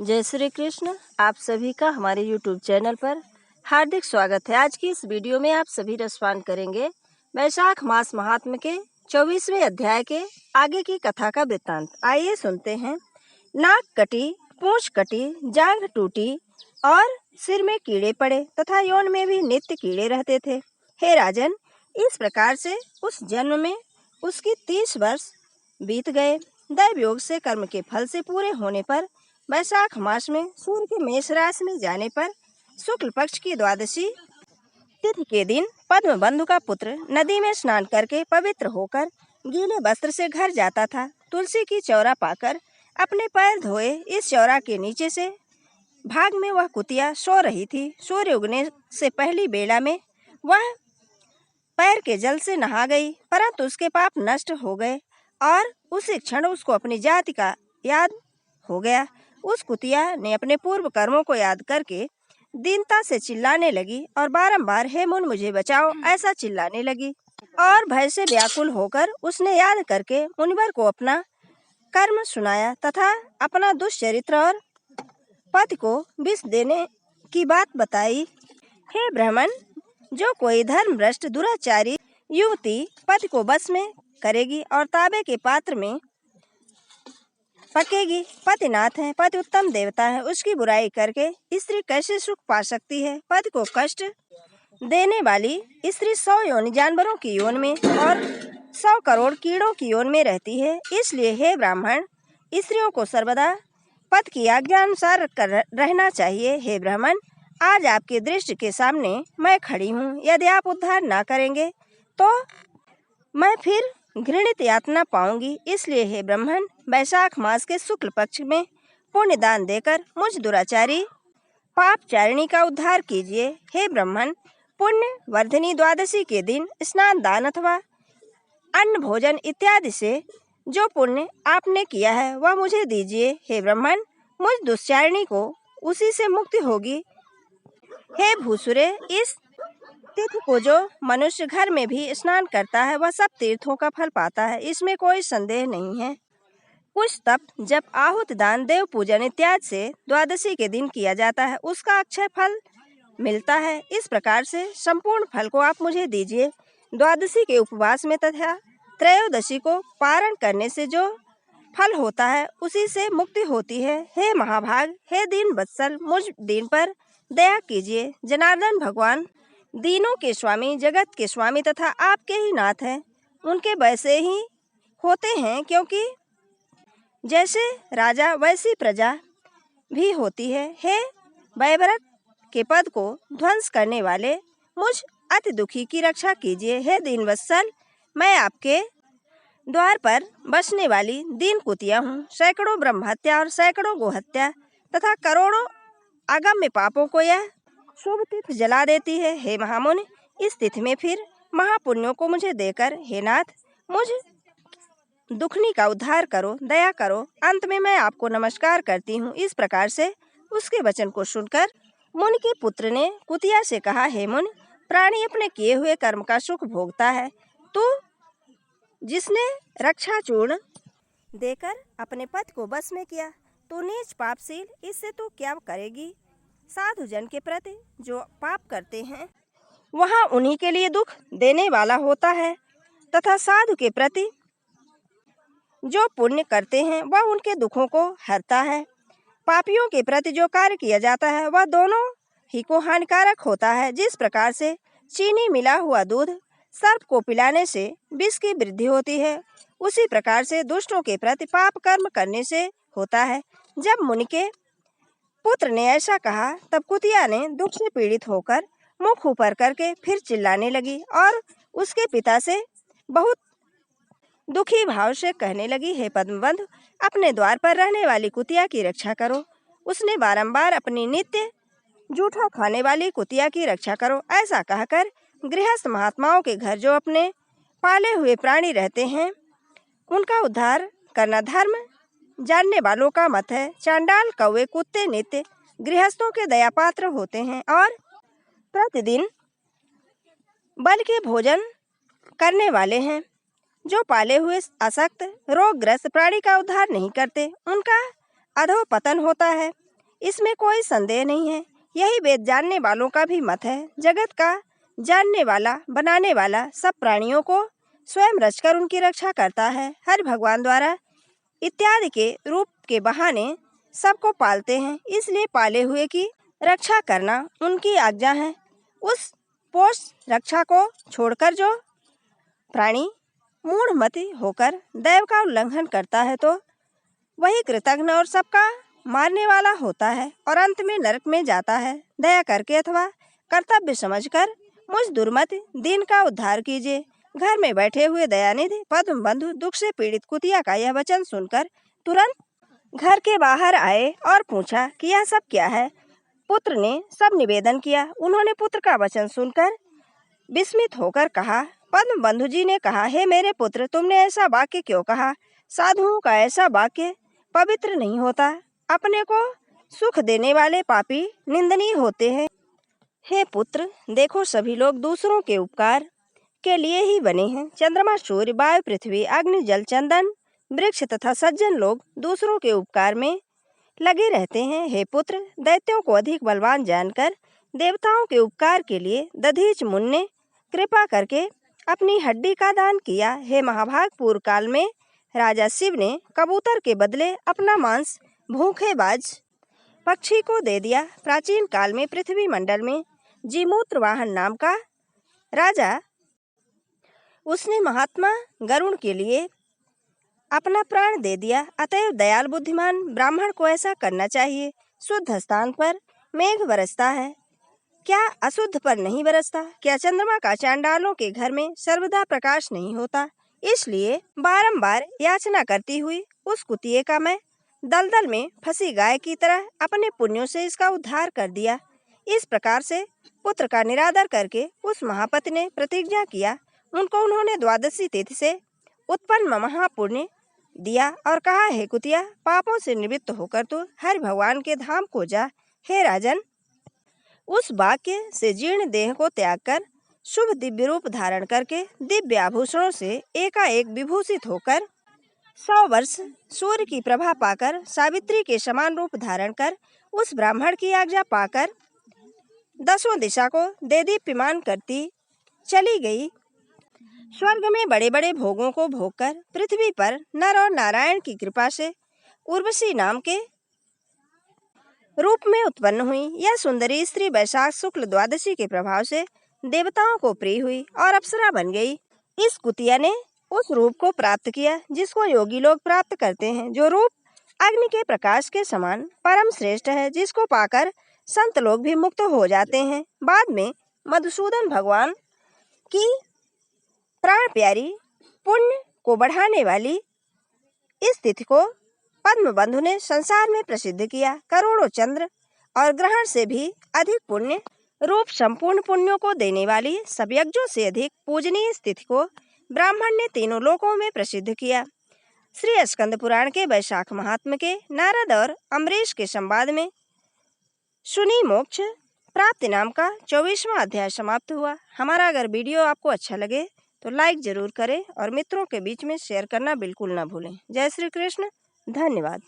जय श्री कृष्ण। आप सभी का हमारे YouTube चैनल पर हार्दिक स्वागत है। आज की इस वीडियो में आप सभी रसपान करेंगे वैशाख मास महात्म्य के 24वें अध्याय के आगे की कथा का वृत्तांत। आइए सुनते हैं। नाक कटी, पूंछ कटी, जांघ टूटी और सिर में कीड़े पड़े तथा यौन में भी नित्य कीड़े रहते थे। हे राजन, इस प्रकार से उस जन्म में उसकी 30 वर्ष बीत गए। दैव योग से कर्म के फल से पूरे होने पर वैशाख मास में सूर्य के मेष राशि में जाने पर शुक्ल पक्ष की द्वादशी तिथि के दिन पद्म बंधु का पुत्र नदी में स्नान करके पवित्र होकर गीले वस्त्र से घर जाता था। तुलसी की चौरा पाकर अपने पैर धोए इस चौरा के नीचे से भाग में वह कुतिया सो रही थी। सूर्य उगने से पहली बेला में वह पैर के जल से नहा गई, परंतु उसके पाप नष्ट हो गए और उसी क्षण उसको अपनी जाति का याद हो गया। उस कुतिया ने अपने पूर्व कर्मों को याद करके दीनता से चिल्लाने लगी और बारंबार हे मुन मुझे बचाओ ऐसा चिल्लाने लगी और भय से व्याकुल होकर उसने याद करके मुनिवर को अपना कर्म सुनाया तथा अपना दुष्चरित्र और पति को विष देने की बात बताई। हे ब्राह्मण, जो कोई धर्म भ्रष्ट दुराचारी युवती पति को बस में करेगी और ताबे के पात्र में पकेगी, पति नाथ है, पति उत्तम देवता है, उसकी बुराई करके स्त्री कैसे सुख पा सकती है। पति को कष्ट देने वाली स्त्री 100 योनि जानवरों की योन में और 100 करोड़ कीड़ों की योन में रहती है। इसलिए हे ब्राह्मण, स्त्रियों को सर्वदा पति की आज्ञा अनुसार रहना चाहिए। हे ब्राह्मण, आज आपकी दृष्टि के सामने मैं खड़ी हूँ। यदि आप उद्धार ना करेंगे तो मैं फिर घृणित यातना पाऊंगी। इसलिए हे ब्राह्मण, वैशाख मास के शुक्ल पक्ष में पुण्य दान देकर मुझ दुराचारी पापचारिणी का उद्धार कीजिए। हे ब्राह्मण, पुण्य वर्धिनी द्वादशी के दिन स्नान दान अथवा अन्न भोजन इत्यादि से जो पुण्य आपने किया है वह मुझे दीजिए। हे ब्राह्मण, मुझ दुष्चारिणी को उसी से मुक्ति होगी। हे भूसुरे, इस तिथि को जो मनुष्य घर में भी स्नान करता है वह सब तीर्थों का फल पाता है, इसमें कोई संदेह नहीं है। कुछ तप जब आहुति दान देव पूजन इत्यादि से द्वादशी के दिन किया जाता है उसका अक्षय फल मिलता है। इस प्रकार से संपूर्ण फल को आप मुझे दीजिए। द्वादशी के उपवास में तथा त्रयोदशी को पारण करने से जो फल होता है उसी से मुक्ति होती है। हे महाभाग, हे दीन वत्सल, मुझ दीन पर दया कीजिए। जनार्दन भगवान दीनों के स्वामी, जगत के स्वामी तथा आपके ही नाथ हैं। उनके वैसे ही होते हैं, क्योंकि जैसे राजा वैसी प्रजा भी होती है। हे वैव्रत के पद को ध्वंस करने वाले, मुझ अति दुखी की रक्षा कीजिए। हे दीनवत्सल, मैं आपके द्वार पर बसने वाली दीन कुतिया हूँ। सैकड़ों ब्रह्महत्या और सैकड़ों गोहत्या तथा करोड़ों अगम्य पापों को यह शुभ तिथि जला देती है। हे महामुनि, इस तिथि में फिर महापुण्यों को मुझे देकर हे नाथ मुझ दुखनी का उद्धार करो, दया करो। अंत में मैं आपको नमस्कार करती हूँ। इस प्रकार से उसके वचन को सुनकर मुनि के पुत्र ने कुतिया से कहा, हे मुनि, प्राणी अपने किए हुए कर्म का सुख भोगता है। तू जिसने रक्षा चूर्ण देकर अपने पति को बस में किया, तू नीच पापशील, इससे तू क्या करेगी। साधु जन के प्रति जो पाप करते हैं वहाँ उन्हीं के लिए दुख देने वाला होता है तथा साधु के प्रति जो पुण्य करते हैं वह उनके दुखों को हरता है। पापियों के प्रति जो कार्य किया जाता है वह दोनों ही को हानिकारक होता है। जिस प्रकार से चीनी मिला हुआ दूध सर्प को पिलाने से विष की वृद्धि होती है, उसी प्रकार से दुष्टों के प्रति पाप कर्म करने से होता है। जब मुनि के पुत्र ने ऐसा कहा तब कुतिया ने दुख से पीड़ित होकर मुख ऊपर करके फिर चिल्लाने लगी और उसके पिता से बहुत दुखी भाव से कहने लगी, हे पद्मबंधु, अपने द्वार पर रहने वाली कुतिया की रक्षा करो। उसने बारंबार अपनी नित्य जूठा खाने वाली कुतिया की रक्षा करो ऐसा कहकर गृहस्थ महात्माओं के घर जो अपने पाले हुए प्राणी रहते हैं उनका उद्धार करना धर्म जानने वालों का मत है। चांडाल कौवे कुत्ते नित्य गृहस्थों के दया पात्र होते हैं और प्रतिदिन बल के भोजन करने वाले हैं। जो पाले हुए आसक्त रोगग्रस्त प्राणी का उद्धार नहीं करते उनका अधोपतन होता है। इसमें कोई संदेह नहीं है। यही वेद जानने वालों का भी मत है। जगत का जानने वाला, बनाने वाला सब प्राणियों को स्वयं रचकर उनकी रक्षा करता है। हरि भगवान द्वारा इत्यादि के रूप के बहाने सबको पालते हैं, इसलिए पाले हुए की रक्षा करना उनकी आज्ञा है। उस पोष रक्षा को छोड़कर जो प्राणी मूढ़मति होकर दैव का उल्लंघन करता है तो वही कृतघ्न और सबका मारने वाला होता है और अंत में नरक में जाता है। दया करके अथवा कर्तव्य समझकर मुझ दुर्मति दीन का उद्धार कीजिए। घर में बैठे हुए दयानिधि पद्म बंधु दुख से पीड़ित कुतिया का यह वचन सुनकर तुरंत घर के बाहर आए और पूछा कि यह सब क्या है। पुत्र ने सब निवेदन किया। उन्होंने पुत्र का वचन सुनकर विस्मित होकर कहा। पद्म बंधु जी ने कहा, हे मेरे पुत्र, तुमने ऐसा वाक्य क्यों कहा? साधुओं का ऐसा वाक्य पवित्र नहीं होता। अपने को सुख देने वाले पापी निंदनीय होते हैं। हे पुत्र, देखो सभी लोग दूसरों के उपकार के लिए ही बने हैं। चंद्रमा, सूर्य, वायु, पृथ्वी, अग्नि, जल, चंदन, वृक्ष तथा सज्जन लोग दूसरों के उपकार में लगे रहते हैं। हे पुत्र, दैत्यों को अधिक बलवान जानकर देवताओं के उपकार के लिए दधीच मुनि ने कृपा करके अपनी हड्डी का दान किया। हे महाभाग, पूर्व काल में राजा शिव ने कबूतर के बदले अपना मांस भूखेबाज पक्षी को दे दिया। प्राचीन काल में पृथ्वी मंडल में जीमूत्र वाहन नाम का राजा, उसने महात्मा गरुड़ के लिए अपना प्राण दे दिया। अतएव दयाल बुद्धिमान ब्राह्मण को ऐसा करना चाहिए। शुद्ध स्थान पर मेघ बरसता है, क्या अशुद्ध पर नहीं बरसता? क्या चंद्रमा का चांडालों के घर में सर्वदा प्रकाश नहीं होता? इसलिए बारंबार याचना करती हुई उस कुतिये का मैं दलदल में फंसी गाय की तरह अपने पुण्यों से इसका उद्धार कर दिया। इस प्रकार से पुत्र का निरादर करके उस महापति ने प्रतिज्ञा किया। उनको उन्होंने द्वादशी तिथि से उत्पन्न महापुण्य दिया और कहा, हे कुतिया, पापों से निवृत्त होकर तू हरि भगवान के धाम को जा। हे राजन, उस वाक्य से जीर्ण देह को त्याग कर शुभ दिव्य रूप धारण करके दिव्य आभूषणों से एकाएक विभूषित होकर 100 वर्ष सूर्य की प्रभा पाकर सावित्री के समान रूप धारण कर उस ब्राह्मण की आज्ञा पाकर 10 दिशा को देदीप्यमान करती चली गई। स्वर्ग में बड़े बड़े भोगों को भोगकर पृथ्वी पर नर और नारायण की कृपा से उर्वशी नाम के रूप में उत्पन्न हुई। यह सुंदरी स्त्री वैशाख शुक्ल द्वादशी के प्रभाव से देवताओं को प्रिय हुई और अप्सरा बन गई। इस कुतिया ने उस रूप को प्राप्त किया जिसको योगी लोग प्राप्त करते हैं, जो रूप अग्नि के प्रकाश के समान परम श्रेष्ठ है, जिसको पाकर संत लोग भी मुक्त हो जाते हैं। बाद में मधुसूदन भगवान की प्राण प्यारी पुण्य को बढ़ाने वाली इस तिथि को पद्म बंधु ने संसार में प्रसिद्ध किया। करोड़ों चंद्र और ग्रहण से भी अधिक पुण्य रूप संपूर्ण पुण्यों को देने वाली सब यज्ञों से अधिक पूजनीय इस तिथि को ब्राह्मण ने तीनों लोकों में प्रसिद्ध किया। श्री स्कंद पुराण के वैशाख महात्म के नारद और अम्बरीश के संवाद में सुनी मोक्ष प्राप्ति नाम का 24वां अध्याय समाप्त हुआ। हमारा अगर वीडियो आपको अच्छा लगे तो लाइक जरूर करें और मित्रों के बीच में शेयर करना बिल्कुल ना भूलें। जय श्री कृष्ण, धन्यवाद।